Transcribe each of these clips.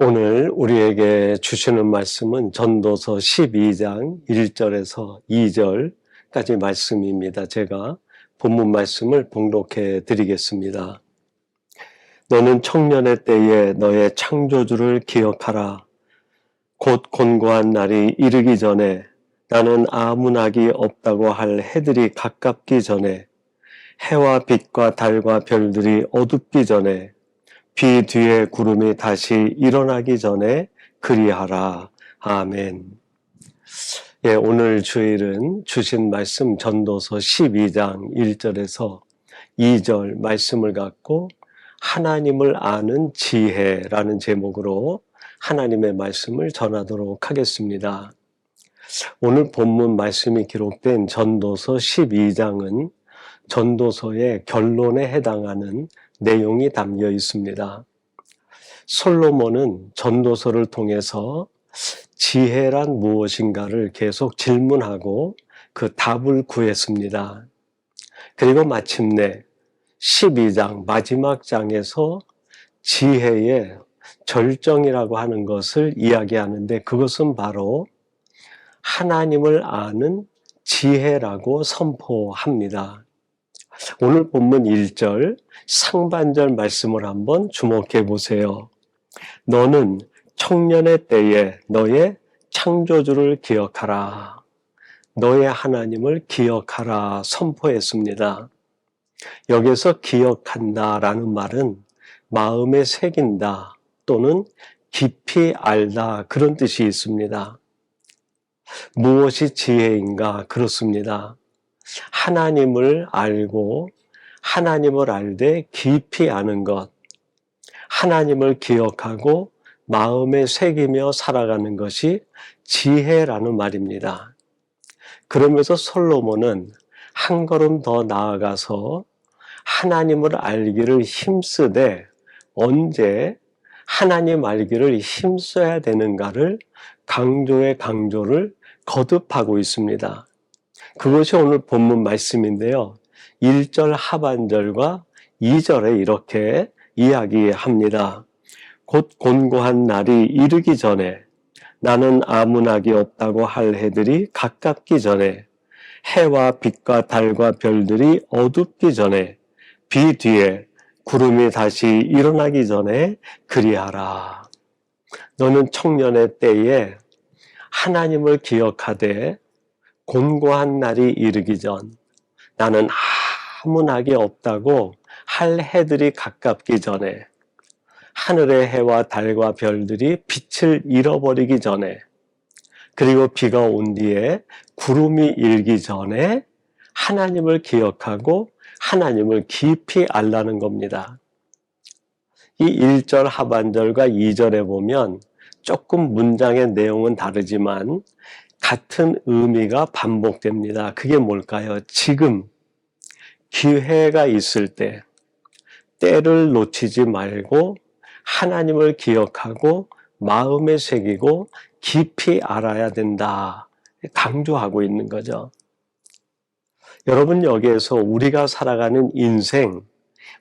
오늘 우리에게 주시는 말씀은 전도서 12장 1절에서 2절까지 말씀입니다. 제가 본문 말씀을 봉독해 드리겠습니다. 너는 청년의 때에 너의 창조주를 기억하라. 곧 곤고한 날이 이르기 전에 나는 아무 낙이 없다고 할 해들이 가깝기 전에 해와 빛과 달과 별들이 어둡기 전에 비 뒤에 구름이 다시 일어나기 전에 그리하라. 아멘. 예, 오늘 주일은 주신 말씀 전도서 12장 1절에서 2절 말씀을 갖고 하나님을 아는 지혜라는 제목으로 하나님의 말씀을 전하도록 하겠습니다. 오늘 본문 말씀이 기록된 전도서 12장은 전도서의 결론에 해당하는 내용이 담겨 있습니다. 솔로몬은 전도서를 통해서 지혜란 무엇인가를 계속 질문하고 그 답을 구했습니다. 그리고 마침내 12장 마지막 장에서 지혜의 절정이라고 하는 것을 이야기하는데 그것은 바로 하나님을 아는 지혜라고 선포합니다. 오늘 본문 1절 상반절 말씀을 한번 주목해 보세요. 너는 청년의 때에 너의 창조주를 기억하라. 너의 하나님을 기억하라 선포했습니다. 여기서 기억한다라는 말은 마음에 새긴다 또는 깊이 알다 그런 뜻이 있습니다. 무엇이 지혜인가? 그렇습니다. 하나님을 알고 하나님을 알되 깊이 아는 것, 하나님을 기억하고 마음에 새기며 살아가는 것이 지혜라는 말입니다. 그러면서 솔로몬은 한 걸음 더 나아가서 하나님을 알기를 힘쓰되 언제 하나님 알기를 힘써야 되는가를 강조를 거듭하고 있습니다. 그것이 오늘 본문 말씀인데요. 1절 하반절과 2절에 이렇게 이야기합니다. 곧 곤고한 날이 이르기 전에 나는 아무 낙이 없다고 할 해들이 가깝기 전에 해와 빛과 달과 별들이 어둡기 전에 비 뒤에 구름이 다시 일어나기 전에 그리하라. 너는 청년의 때에 하나님을 기억하되 곤고한 날이 이르기 전 나는 아무 낙이 없다고 할 해들이 가깝기 전에 하늘의 해와 달과 별들이 빛을 잃어버리기 전에 그리고 비가 온 뒤에 구름이 일기 전에 하나님을 기억하고 하나님을 깊이 알라는 겁니다. 이 1절 하반절과 2절에 보면 조금 문장의 내용은 다르지만 같은 의미가 반복됩니다. 그게 뭘까요? 지금 기회가 있을 때 때를 놓치지 말고 하나님을 기억하고 마음에 새기고 깊이 알아야 된다. 강조하고 있는 거죠. 여러분 여기에서 우리가 살아가는 인생,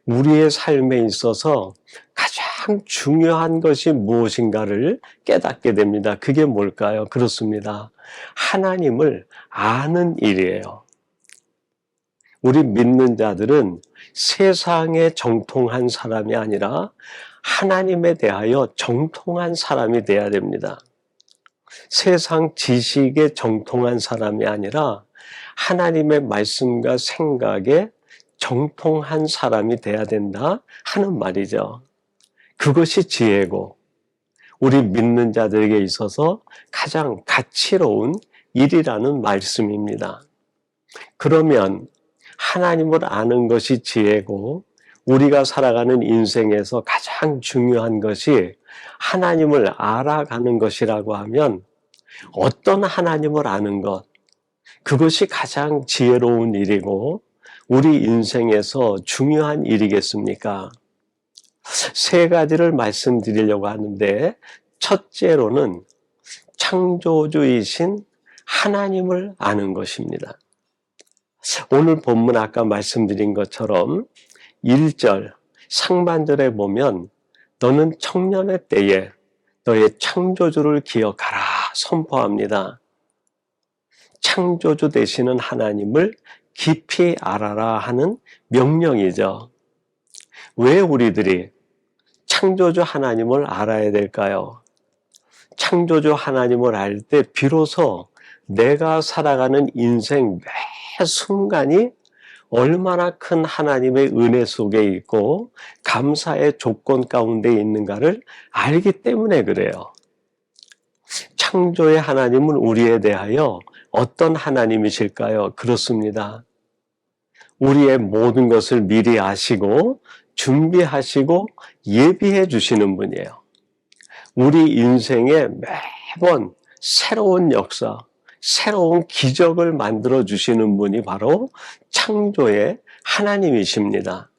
우리의 삶에 있어서 가장 중요한 것이 무엇인가를 깨닫게 됩니다. 그게 뭘까요? 그렇습니다. 하나님을 아는 일이에요. 우리 믿는 자들은 세상에 정통한 사람이 아니라 하나님에 대하여 정통한 사람이 돼야 됩니다. 세상 지식에 정통한 사람이 아니라 하나님의 말씀과 생각에 정통한 사람이 돼야 된다 하는 말이죠. 그것이 지혜고 우리 믿는 자들에게 있어서 가장 가치로운 일이라는 말씀입니다. 그러면 하나님을 아는 것이 지혜고 우리가 살아가는 인생에서 가장 중요한 것이 하나님을 알아가는 것이라고 하면 어떤 하나님을 아는 것, 그것이 가장 지혜로운 일이고 우리 인생에서 중요한 일이겠습니까? 세 가지를 말씀드리려고 하는데 첫째로는 창조주이신 하나님을 아는 것입니다. 오늘 본문 아까 말씀드린 것처럼 1절 상반절에 보면 너는 청년의 때에 너의 창조주를 기억하라 선포합니다. 창조주 되시는 하나님을 깊이 알아라 하는 명령이죠. 왜 우리들이 창조주 하나님을 알아야 될까요? 창조주 하나님을 알 때 비로소 내가 살아가는 인생 매 순간이 얼마나 큰 하나님의 은혜 속에 있고 감사의 조건 가운데 있는가를 알기 때문에 그래요. 창조의 하나님은 우리에 대하여 어떤 하나님이실까요? 그렇습니다. 우리의 모든 것을 미리 아시고 준비하시고 예비해 주시는 분이에요. 우리 인생에 매번 새로운 역사, 새로운 기적을 만들어 주시는 분이 바로 창조의 하나님이십니다.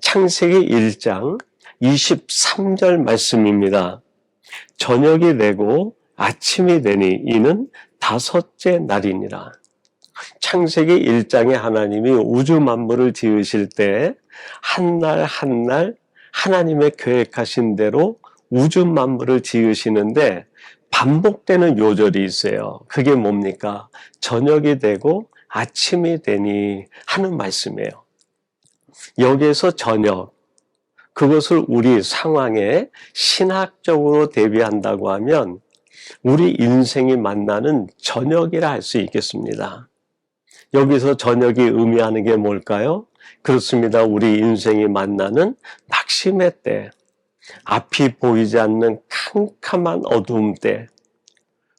창세기 1장 23절 말씀입니다. 저녁이 되고 아침이 되니 이는 다섯째 날이니라. 창세기 1장에 하나님이 우주 만물을 지으실 때 한 날 한 날 하나님의 계획하신 대로 우주 만물을 지으시는데 반복되는 요절이 있어요. 그게 뭡니까? 저녁이 되고 아침이 되니 하는 말씀이에요. 여기에서 저녁, 그것을 우리 상황에 신학적으로 대비한다고 하면 우리 인생이 만나는 저녁이라 할 수 있겠습니다. 여기서 저녁이 의미하는 게 뭘까요? 그렇습니다. 우리 인생이 만나는 낙심의 때, 앞이 보이지 않는 캄캄한 어두움 때,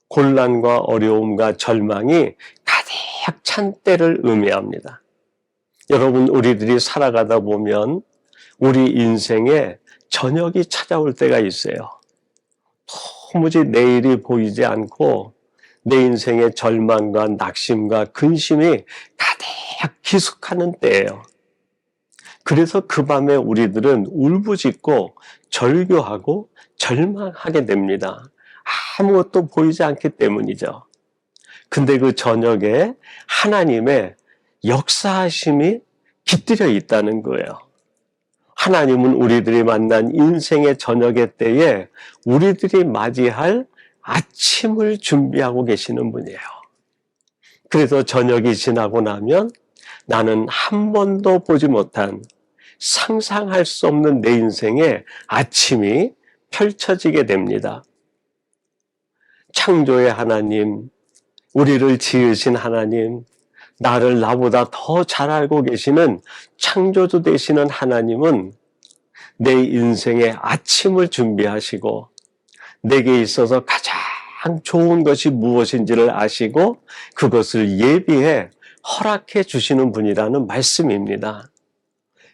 곤란과 어려움과 절망이 가득 찬 때를 의미합니다. 여러분, 우리들이 살아가다 보면 우리 인생에 저녁이 찾아올 때가 있어요. 도무지 내일이 보이지 않고 내 인생의 절망과 낙심과 근심이 가득 기숙하는 때예요. 그래서 그 밤에 우리들은 울부짖고 절규하고 절망하게 됩니다. 아무것도 보이지 않기 때문이죠. 근데 그 저녁에 하나님의 역사하심이 깃들여 있다는 거예요. 하나님은 우리들이 만난 인생의 저녁의 때에 우리들이 맞이할 아침을 준비하고 계시는 분이에요. 그래서 저녁이 지나고 나면 나는 한 번도 보지 못한 상상할 수 없는 내 인생의 아침이 펼쳐지게 됩니다. 창조의 하나님, 우리를 지으신 하나님, 나를 나보다 더 잘 알고 계시는 창조주 되시는 하나님은 내 인생의 아침을 준비하시고 내게 있어서 가장 좋은 것이 무엇인지를 아시고 그것을 예비해 허락해 주시는 분이라는 말씀입니다.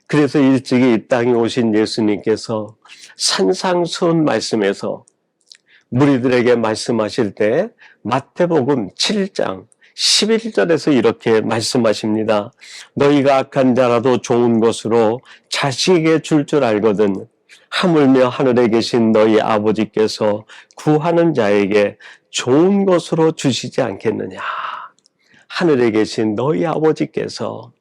그래서 일찍이 이 땅에 오신 예수님께서 산상수훈 말씀에서 무리들에게 말씀하실 때 마태복음 7장 11절에서 이렇게 말씀하십니다. 너희가 악한 자라도 좋은 것으로 자식에게 줄 알거든 하물며 하늘에 계신 너희 아버지께서 구하는 자에게 좋은 것으로 주시지 않겠느냐. 하늘에 계신 너희 아버지께서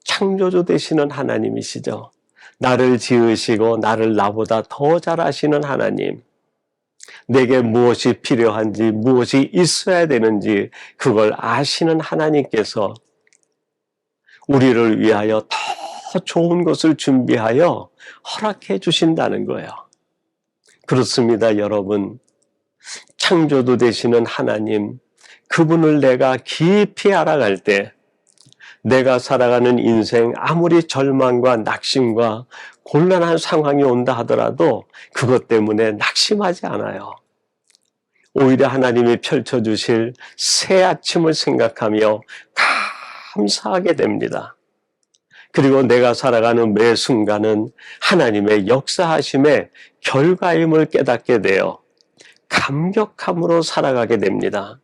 창조주 되시는 하나님이시죠. 나를 지으시고 나를 나보다 더 잘 아시는 하나님. 내게 무엇이 필요한지 무엇이 있어야 되는지 그걸 아시는 하나님께서 우리를 위하여 더 좋은 것을 준비하여 허락해 주신다는 거예요. 그렇습니다, 여러분. 창조주 되시는 하나님, 그분을 내가 깊이 알아갈 때 내가 살아가는 인생 아무리 절망과 낙심과 곤란한 상황이 온다 하더라도 그것 때문에 낙심하지 않아요. 오히려 하나님이 펼쳐주실 새 아침을 생각하며 감사하게 됩니다. 그리고 내가 살아가는 매 순간은 하나님의 역사하심의 결과임을 깨닫게 되어 감격함으로 살아가게 됩니다.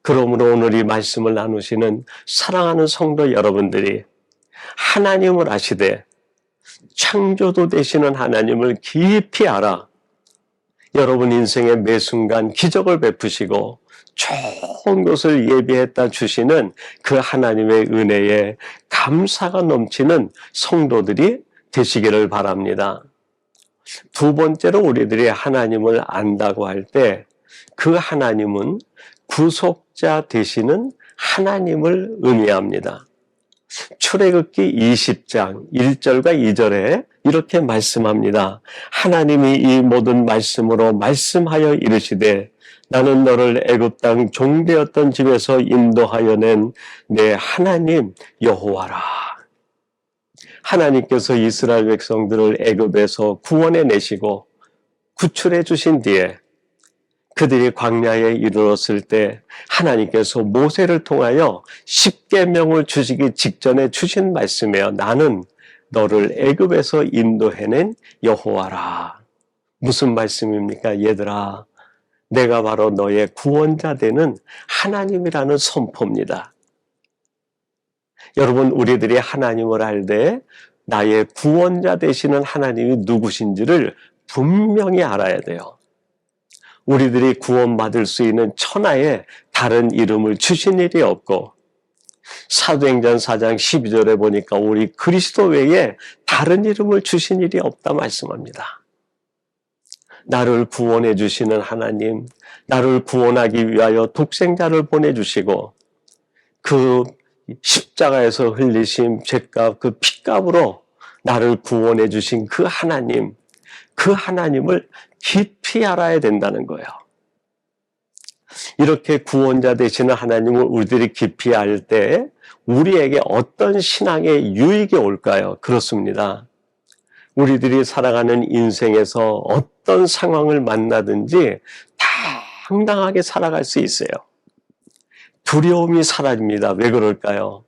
그러므로 오늘 이 말씀을 나누시는 사랑하는 성도 여러분들이 하나님을 아시되 창조도 되시는 하나님을 깊이 알아 여러분 인생의 매 순간 기적을 베푸시고 좋은 것을 예비했다 주시는 그 하나님의 은혜에 감사가 넘치는 성도들이 되시기를 바랍니다. 두 번째로 우리들이 하나님을 안다고 할 때 그 하나님은 구속자 되시는 하나님을 의미합니다. 출애굽기 20장 1절과 2절에 이렇게 말씀합니다. 하나님이 이 모든 말씀으로 말씀하여 이르시되 나는 너를 애굽 땅 종되었던 집에서 인도하여 낸 내 하나님 여호와라. 하나님께서 이스라엘 백성들을 애굽에서 구원해 내시고 구출해 주신 뒤에 그들이 광야에 이르렀을 때 하나님께서 모세를 통하여 십계명을 주시기 직전에 주신 말씀이에요. 나는 너를 애굽에서 인도해낸 여호와라. 무슨 말씀입니까? 얘들아, 내가 바로 너의 구원자 되는 하나님이라는 선포입니다. 여러분, 우리들이 하나님을 알 때 나의 구원자 되시는 하나님이 누구신지를 분명히 알아야 돼요. 우리들이 구원받을 수 있는 천하에 다른 이름을 주신 일이 없고 사도행전 4장 12절에 보니까 우리 그리스도 외에 다른 이름을 주신 일이 없다 말씀합니다. 나를 구원해 주시는 하나님, 나를 구원하기 위하여 독생자를 보내주시고 그 십자가에서 흘리신 죄값, 그 피값으로 나를 구원해 주신 그 하나님, 그 하나님을 깊이 알아야 된다는 거예요. 이렇게 구원자 되시는 하나님을 우리들이 깊이 알 때 우리에게 어떤 신앙의 유익이 올까요? 그렇습니다. 우리들이 살아가는 인생에서 어떤 상황을 만나든지 당당하게 살아갈 수 있어요. 두려움이 사라집니다. 왜 그럴까요?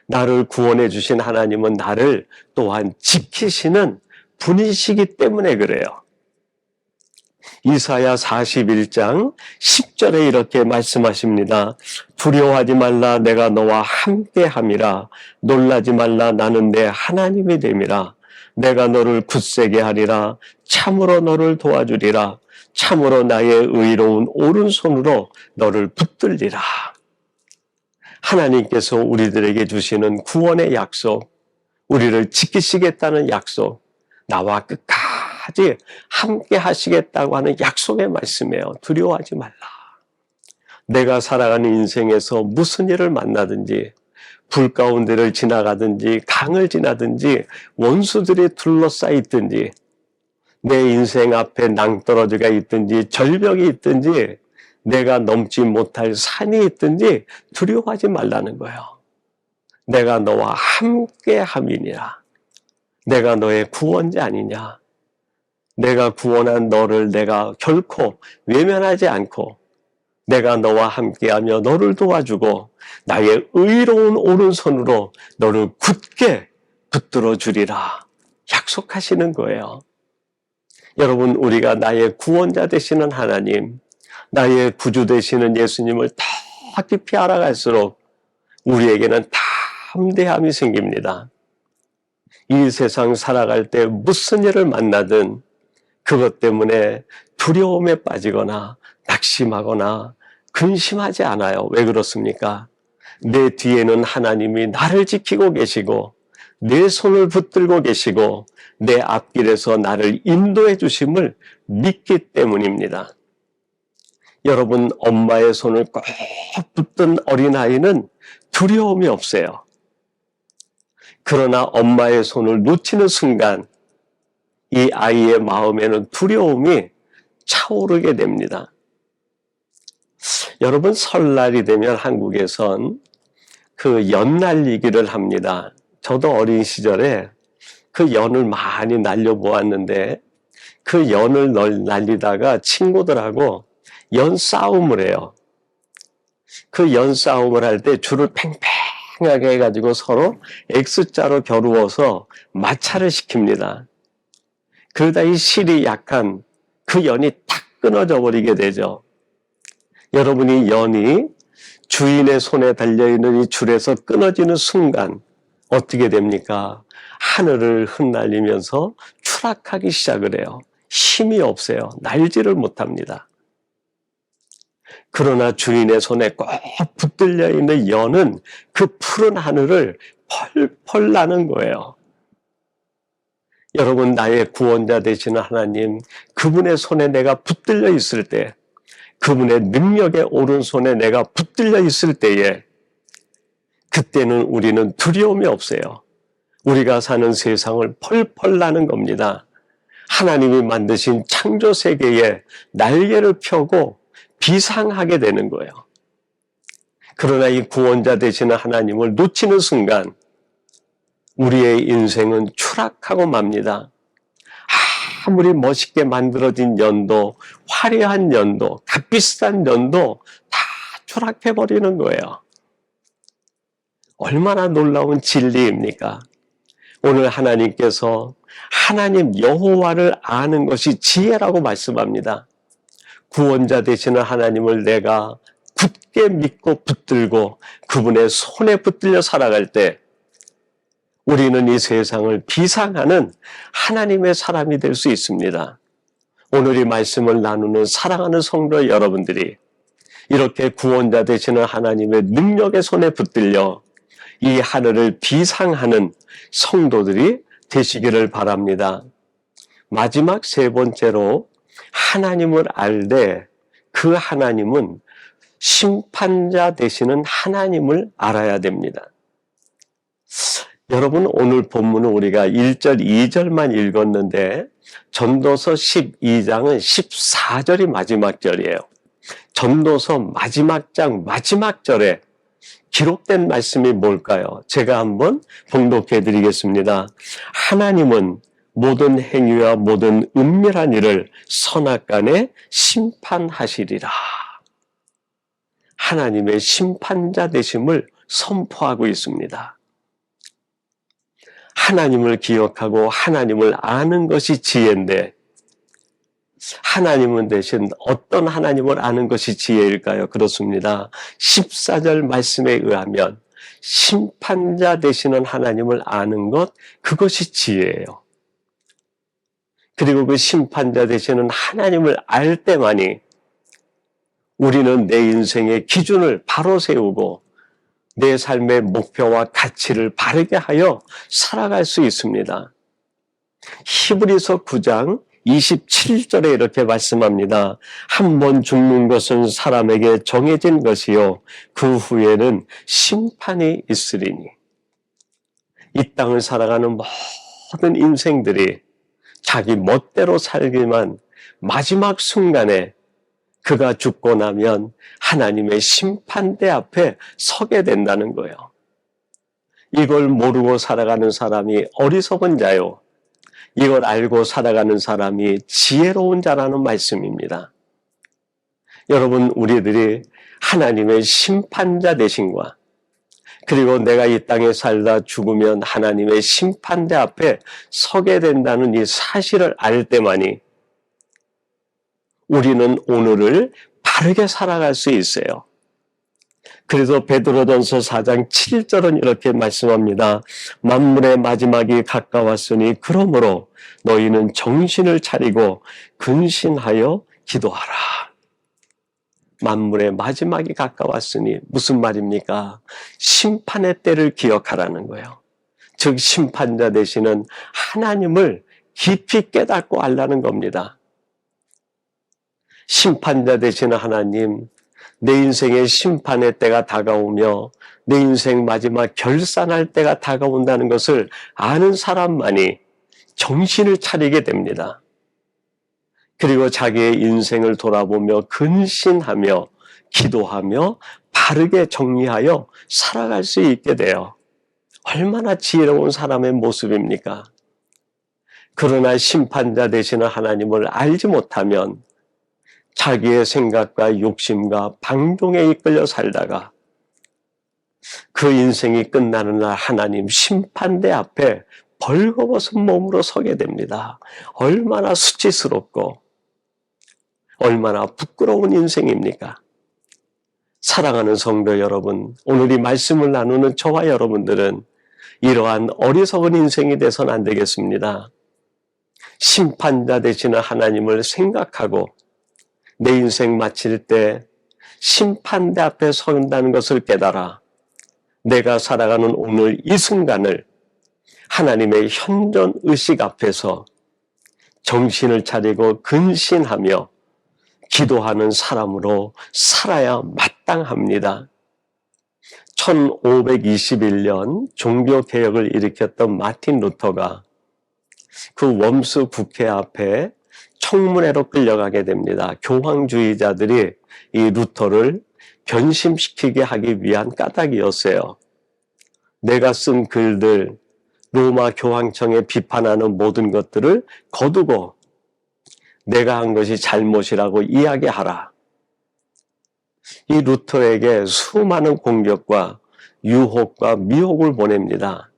나를 구원해 주신 하나님은 나를 또한 지키시는 분이시기 때문에 그래요. 이사야 41장 10절에 이렇게 말씀하십니다. 두려워하지 말라, 내가 너와 함께함이라. 놀라지 말라, 나는 내 하나님이 됨이라. 내가 너를 굳세게 하리라. 참으로 너를 도와주리라. 참으로 나의 의로운 오른손으로 너를 붙들리라. 하나님께서 우리들에게 주시는 구원의 약속, 우리를 지키시겠다는 약속, 나와 끝까지 함께 하시겠다고 하는 약속의 말씀이에요. 두려워하지 말라. 내가 살아가는 인생에서 무슨 일을 만나든지, 불 가운데를 지나가든지, 강을 지나든지, 원수들이 둘러싸여 있든지, 내 인생 앞에 낭떠러지가 있든지, 절벽이 있든지, 내가 넘지 못할 산이 있든지 두려워하지 말라는 거예요. 내가 너와 함께 함이니라. 내가 너의 구원자 아니냐. 내가 구원한 너를 내가 결코 외면하지 않고 내가 너와 함께하며 너를 도와주고 나의 의로운 오른손으로 너를 굳게 붙들어 주리라 약속하시는 거예요. 여러분, 우리가 나의 구원자 되시는 하나님, 나의 구주 되시는 예수님을 더 깊이 알아갈수록 우리에게는 담대함이 생깁니다. 이 세상 살아갈 때 무슨 일을 만나든 그것 때문에 두려움에 빠지거나 낙심하거나 근심하지 않아요. 왜 그렇습니까? 내 뒤에는 하나님이 나를 지키고 계시고 내 손을 붙들고 계시고 내 앞길에서 나를 인도해 주심을 믿기 때문입니다. 여러분, 엄마의 손을 꼭 붙든 어린아이는 두려움이 없어요. 그러나 엄마의 손을 놓치는 순간 이 아이의 마음에는 두려움이 차오르게 됩니다. 여러분, 설날이 되면 한국에선 그 연 날리기를 합니다. 저도 어린 시절에 그 연을 많이 날려보았는데 그 연을 날리다가 친구들하고 연 싸움을 해요. 그 연 싸움을 할 때 줄을 팽팽하게 해가지고 서로 X자로 겨루어서 마찰을 시킵니다. 그러다 이 실이 약한 그 연이 탁 끊어져 버리게 되죠. 여러분이 연이 주인의 손에 달려있는 이 줄에서 끊어지는 순간 어떻게 됩니까? 하늘을 흩날리면서 추락하기 시작을 해요. 힘이 없어요. 날지를 못합니다. 그러나 주인의 손에 꼭 붙들려 있는 연은 그 푸른 하늘을 펄펄 나는 거예요. 여러분, 나의 구원자 되시는 하나님, 그분의 손에 내가 붙들려 있을 때, 그분의 능력의 오른손에 내가 붙들려 있을 때에, 그때는 우리는 두려움이 없어요. 우리가 사는 세상을 펄펄 나는 겁니다. 하나님이 만드신 창조 세계에 날개를 펴고 비상하게 되는 거예요. 그러나 이 구원자 되시는 하나님을 놓치는 순간 우리의 인생은 추락하고 맙니다. 아무리 멋있게 만들어진 연도, 화려한 연도, 값비싼 연도 다 추락해버리는 거예요. 얼마나 놀라운 진리입니까? 오늘 하나님께서 하나님 여호와를 아는 것이 지혜라고 말씀합니다. 구원자 되시는 하나님을 내가 굳게 믿고 붙들고 그분의 손에 붙들려 살아갈 때 우리는 이 세상을 비상하는 하나님의 사람이 될 수 있습니다. 오늘 이 말씀을 나누는 사랑하는 성도 여러분들이 이렇게 구원자 되시는 하나님의 능력의 손에 붙들려 이 하늘을 비상하는 성도들이 되시기를 바랍니다. 마지막 세 번째로 하나님을 알되 그 하나님은 심판자 되시는 하나님을 알아야 됩니다. 여러분, 오늘 본문은 우리가 1절, 2절만 읽었는데 전도서 12장은 14절이 마지막 절이에요. 전도서 마지막 장 마지막 절에 기록된 말씀이 뭘까요? 제가 한번 봉독해 드리겠습니다. 하나님은 모든 행위와 모든 은밀한 일을 선악간에 심판하시리라. 하나님의 심판자 되심을 선포하고 있습니다. 하나님을 기억하고 하나님을 아는 것이 지혜인데 하나님은 대신 어떤 하나님을 아는 것이 지혜일까요? 그렇습니다. 14절 말씀에 의하면 심판자 되시는 하나님을 아는 것, 그것이 지혜예요. 그리고 그 심판자 되시는 하나님을 알 때만이 우리는 내 인생의 기준을 바로 세우고 내 삶의 목표와 가치를 바르게 하여 살아갈 수 있습니다. 히브리서 9장 27절에 이렇게 말씀합니다. 한 번 죽는 것은 사람에게 정해진 것이요 그 후에는 심판이 있으리니. 이 땅을 살아가는 모든 인생들이 자기 멋대로 살기만 마지막 순간에 그가 죽고 나면 하나님의 심판대 앞에 서게 된다는 거예요. 이걸 모르고 살아가는 사람이 어리석은 자요. 이걸 알고 살아가는 사람이 지혜로운 자라는 말씀입니다. 여러분, 우리들이 하나님의 심판자 되심과 그리고 내가 이 땅에 살다 죽으면 하나님의 심판대 앞에 서게 된다는 이 사실을 알 때만이 우리는 오늘을 바르게 살아갈 수 있어요. 그래서 베드로전서 4장 7절은 이렇게 말씀합니다. 만물의 마지막이 가까웠으니 그러므로 너희는 정신을 차리고 근신하여 기도하라. 만물의 마지막이 가까웠으니 무슨 말입니까? 심판의 때를 기억하라는 거예요. 즉 심판자 되시는 하나님을 깊이 깨닫고 알라는 겁니다. 심판자 되시는 하나님, 내 인생의 심판의 때가 다가오며 내 인생 마지막 결산할 때가 다가온다는 것을 아는 사람만이 정신을 차리게 됩니다. 그리고 자기의 인생을 돌아보며 근신하며 기도하며 바르게 정리하여 살아갈 수 있게 돼요. 얼마나 지혜로운 사람의 모습입니까? 그러나 심판자 되시는 하나님을 알지 못하면 자기의 생각과 욕심과 방종에 이끌려 살다가 그 인생이 끝나는 날 하나님 심판대 앞에 벌거벗은 몸으로 서게 됩니다. 얼마나 수치스럽고 얼마나 부끄러운 인생입니까? 사랑하는 성도 여러분, 오늘 이 말씀을 나누는 저와 여러분들은 이러한 어리석은 인생이 돼서는 안 되겠습니다. 심판자 되시는 하나님을 생각하고 내 인생 마칠 때 심판대 앞에 서는다는 것을 깨달아 내가 살아가는 오늘 이 순간을 하나님의 현존 의식 앞에서 정신을 차리고 근신하며 기도하는 사람으로 살아야 마땅합니다. 1521년 종교개혁을 일으켰던 마틴 루터가 그 웜스 국회 앞에 청문회로 끌려가게 됩니다. 교황주의자들이 이 루터를 변심시키게 하기 위한 까닭이었어요. 내가 쓴 글들, 로마 교황청에 비판하는 모든 것들을 거두고 내가 한 것이 잘못이라고 이야기하라. 이 루터에게 수많은 공격과 유혹과 미혹을 보냅니다.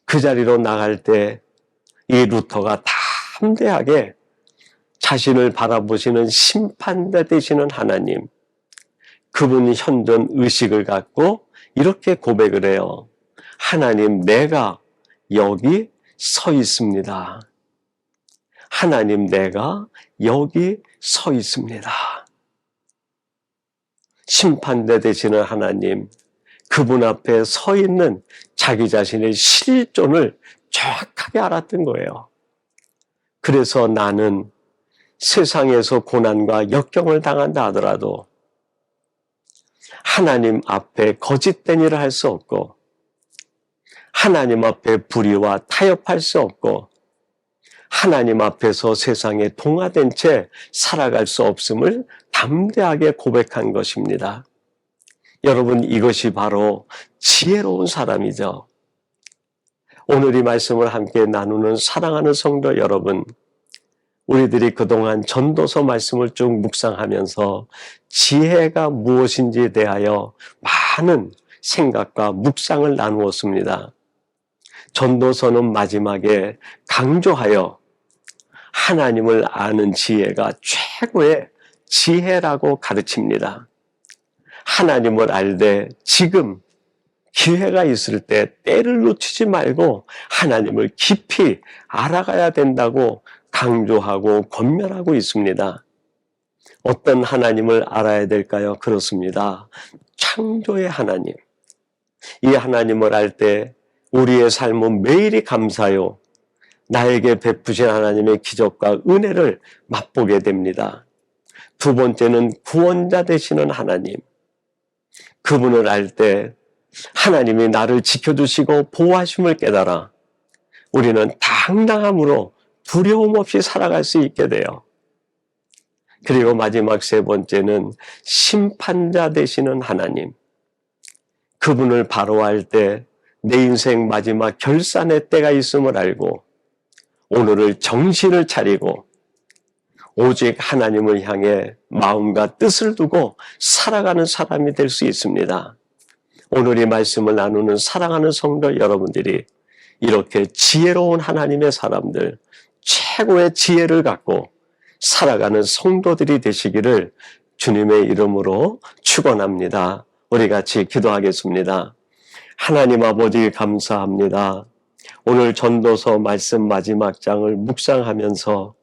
그 자리로 나갈 때 이 루터가 담대하게 자신을 바라보시는 심판자 되시는 하나님, 그분 현존 의식을 갖고 이렇게 고백을 해요. 하나님, 내가 여기 서 있습니다. 하나님, 내가 여기 서 있습니다. 심판자 되시는 하나님, 그분 앞에 서 있는 자기 자신의 실존을 정확하게 알았던 거예요. 그래서 나는 세상에서 고난과 역경을 당한다 하더라도 하나님 앞에 거짓된 일을 할 수 없고, 하나님 앞에 불의와 타협할 수 없고, 하나님 앞에서 세상에 동화된 채 살아갈 수 없음을 담대하게 고백한 것입니다. 여러분, 이것이 바로 지혜로운 사람이죠. 오늘 이 말씀을 함께 나누는 사랑하는 성도 여러분, 우리들이 그동안 전도서 말씀을 쭉 묵상하면서 지혜가 무엇인지에 대하여 많은 생각과 묵상을 나누었습니다. 전도서는 마지막에 강조하여 하나님을 아는 지혜가 최고의 지혜라고 가르칩니다. 하나님을 알되 지금 기회가 있을 때 때를 놓치지 말고 하나님을 깊이 알아가야 된다고 강조하고 권면하고 있습니다. 어떤 하나님을 알아야 될까요? 그렇습니다. 창조의 하나님. 이 하나님을 알 때 우리의 삶은 매일이 감사요. 나에게 베푸신 하나님의 기적과 은혜를 맛보게 됩니다. 두 번째는 구원자 되시는 하나님. 그분을 알 때 하나님이 나를 지켜주시고 보호하심을 깨달아 우리는 당당함으로 두려움 없이 살아갈 수 있게 돼요. 그리고 마지막 세 번째는 심판자 되시는 하나님. 그분을 바로 알 때 내 인생 마지막 결산의 때가 있음을 알고 오늘을 정신을 차리고 오직 하나님을 향해 마음과 뜻을 두고 살아가는 사람이 될 수 있습니다. 오늘 이 말씀을 나누는 사랑하는 성도 여러분들이 이렇게 지혜로운 하나님의 사람들, 최고의 지혜를 갖고 살아가는 성도들이 되시기를 주님의 이름으로 축원합니다. 우리 같이 기도하겠습니다. 하나님 아버지 감사합니다. 오늘 전도서 말씀 마지막 장을 묵상하면서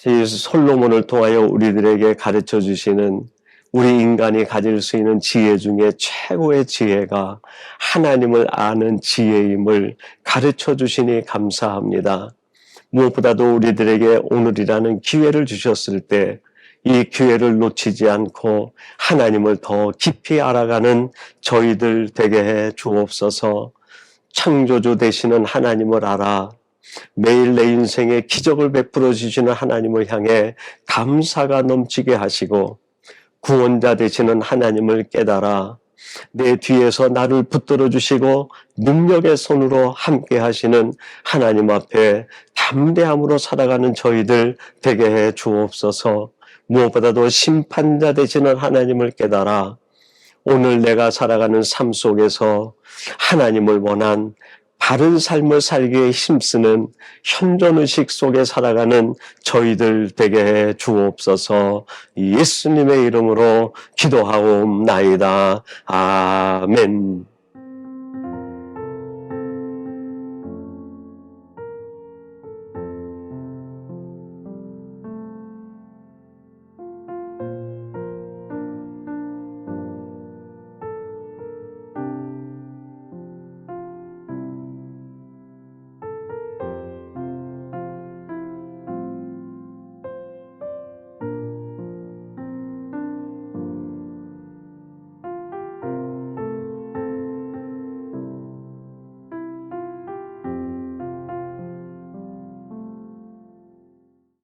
이 솔로몬을 통하여 우리들에게 가르쳐 주시는 우리 인간이 가질 수 있는 지혜 중에 최고의 지혜가 하나님을 아는 지혜임을 가르쳐 주시니 감사합니다. 무엇보다도 우리들에게 오늘이라는 기회를 주셨을 때 이 기회를 놓치지 않고 하나님을 더 깊이 알아가는 저희들 되게 해 주옵소서. 창조주 되시는 하나님을 알아 매일 내 인생에 기적을 베풀어 주시는 하나님을 향해 감사가 넘치게 하시고 구원자 되시는 하나님을 깨달아 내 뒤에서 나를 붙들어 주시고 능력의 손으로 함께 하시는 하나님 앞에 담대함으로 살아가는 저희들 되게 해 주옵소서. 무엇보다도 심판자 되시는 하나님을 깨달아 오늘 내가 살아가는 삶 속에서 하나님을 원한 바른 삶을 살기에 힘쓰는 현존의식 속에 살아가는 저희들 되게 해 주옵소서. 예수님의 이름으로 기도하옵나이다. 아멘.